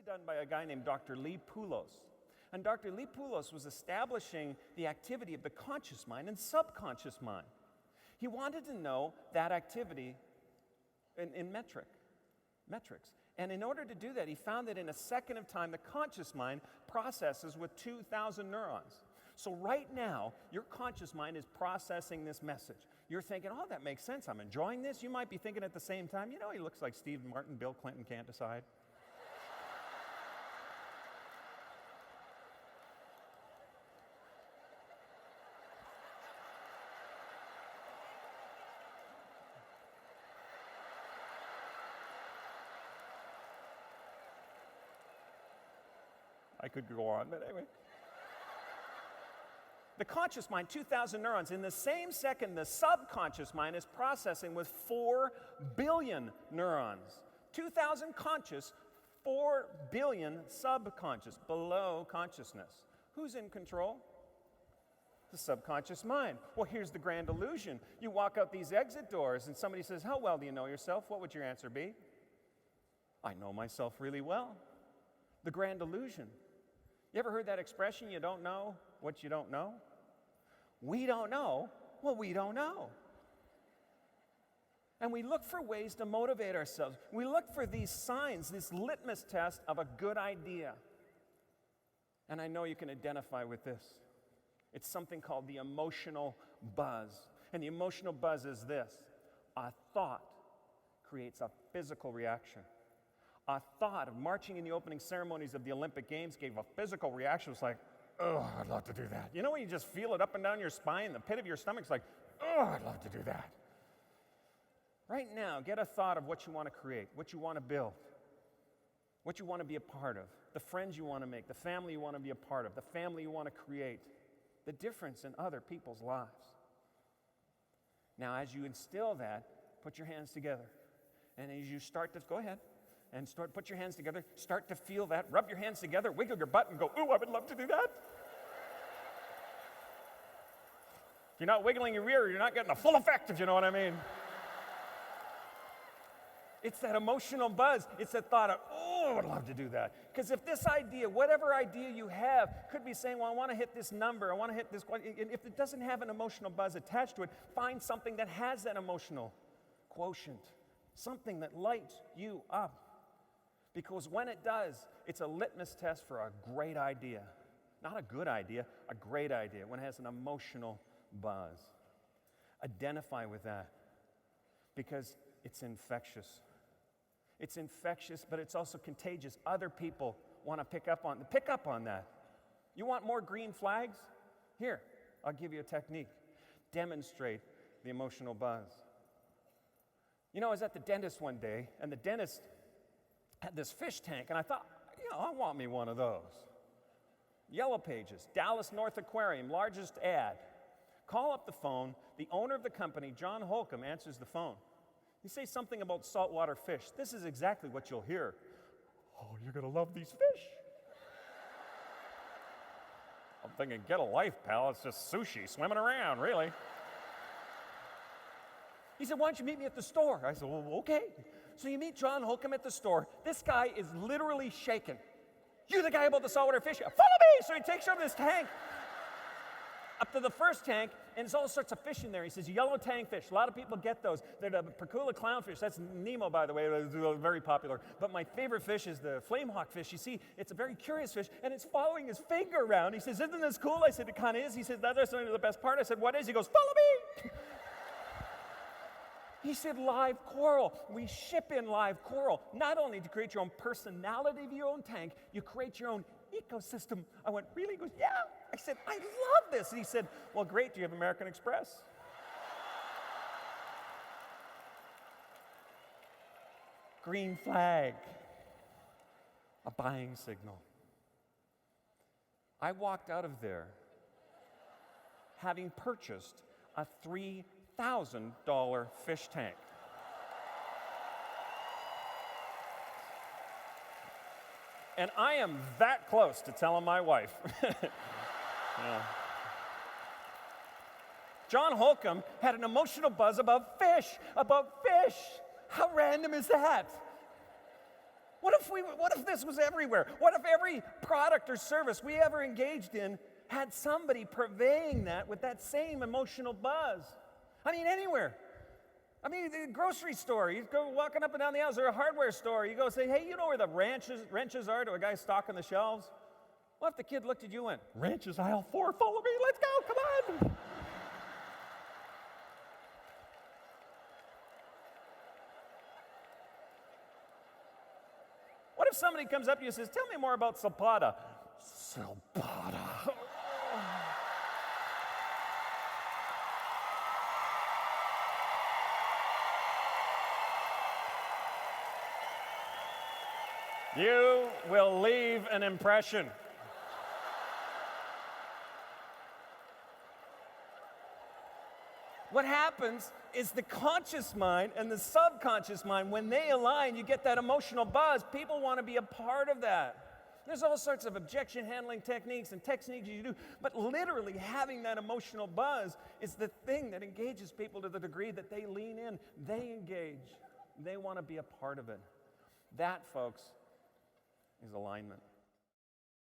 done by a guy named Dr. Lee Poulos. And Dr. Lee Poulos was establishing the activity of the conscious mind and subconscious mind. He wanted to know that activity in metrics. And in order to do that, he found that in a second of time, the conscious mind processes with 2,000 neurons. So right now, your conscious mind is processing this message. You're thinking, oh, that makes sense. I'm enjoying this. You might be thinking at the same time, you know, he looks like Steve Martin, Bill Clinton can't decide. I could go on, but anyway. The conscious mind, 2,000 neurons. In the same second, the subconscious mind is processing with 4 billion neurons. 2,000 conscious, 4 billion subconscious, below consciousness. Who's in control? The subconscious mind. Well, here's the grand illusion. You walk out these exit doors and somebody says, how well do you know yourself? What would your answer be? I know myself really well. The grand illusion. You ever heard that expression, you don't know what you don't know? We don't know what we don't know. And we look for ways to motivate ourselves. We look for these signs, this litmus test of a good idea. And I know you can identify with this. It's something called the emotional buzz. And the emotional buzz is this. A thought creates a physical reaction. A thought of marching in the opening ceremonies of the Olympic Games gave a physical reaction. It was like, oh, I'd love to do that. You know when you just feel it up and down your spine, the pit of your stomach's like, oh, I'd love to do that. Right now, get a thought of what you want to create, what you want to build, what you want to be a part of, the friends you want to make, the family you want to be a part of, the family you want to create, the difference in other people's lives. Now, as you instill that, put your hands together. And as you start to, go ahead. And put your hands together, start to feel that, rub your hands together, wiggle your butt and go, ooh, I would love to do that. If you're not wiggling your ear, you're not getting the full effect, if you know what I mean. It's that emotional buzz. It's that thought of, oh, I would love to do that. Because if this idea, whatever idea you have, could be saying, well, I want to hit this number, I want to hit this, and if it doesn't have an emotional buzz attached to it, find something that has that emotional quotient, something that lights you up. Because when it does, it's a litmus test for a great idea. Not a good idea, a great idea, when it has an emotional buzz. Identify with that because it's infectious. It's infectious, but it's also contagious. Other people want to pick up on that. You want more green flags? Here, I'll give you a technique. Demonstrate the emotional buzz. You know, I was at the dentist one day, and the dentist had this fish tank, and I thought, you know, I want me one of those. Yellow Pages, Dallas North Aquarium, largest ad. Call up the phone. The owner of the company, John Holcomb, answers the phone. You say something about saltwater fish. This is exactly what you'll hear. Oh, you're going to love these fish. I'm thinking, get a life, pal. It's just sushi swimming around, really. He said, why don't you meet me at the store? I said, well, okay. So you meet John Holcomb at the store. This guy is literally shaken. You the guy about the saltwater fish? Follow me! So he takes you over this tank, up to the first tank, and there's all sorts of fish in there. He says, yellow tangfish. A lot of people get those. They're the Percula clownfish. That's Nemo, by the way. They're very popular. But my favorite fish is the flame hawk fish. You see, it's a very curious fish, and it's following his finger around. He says, isn't this cool? I said, it kind of is. He said, that's the best part. I said, what is? He goes, follow me! He said live coral. We ship in live coral. Not only to create your own personality of your own tank, you create your own ecosystem. I went, really? He goes, yeah. I said, I love this. And he said, well, great. Do you have American Express? Green flag. A buying signal. I walked out of there having purchased a $3,000 fish tank. And I am that close to telling my wife. Yeah. John Holcomb had an emotional buzz about fish, How random is that? What if this was everywhere? What if every product or service we ever engaged in had somebody purveying that with that same emotional buzz? I mean, anywhere. I mean, the grocery store, you go walking up and down the aisles, or a hardware store, you go say, hey, you know where the wrenches are to a guy stocking the shelves? What if the kid looked at you and went, wrenches aisle 4, follow me, let's go, come on. What if somebody comes up to you and says, tell me more about Zapata? Zapata. You will leave an impression. What happens is the conscious mind and the subconscious mind, when they align, you get that emotional buzz. People want to be a part of that. There's all sorts of objection handling techniques and techniques you do, but literally having that emotional buzz is the thing that engages people to the degree that they lean in, they engage, they want to be a part of it. That, folks, is alignment.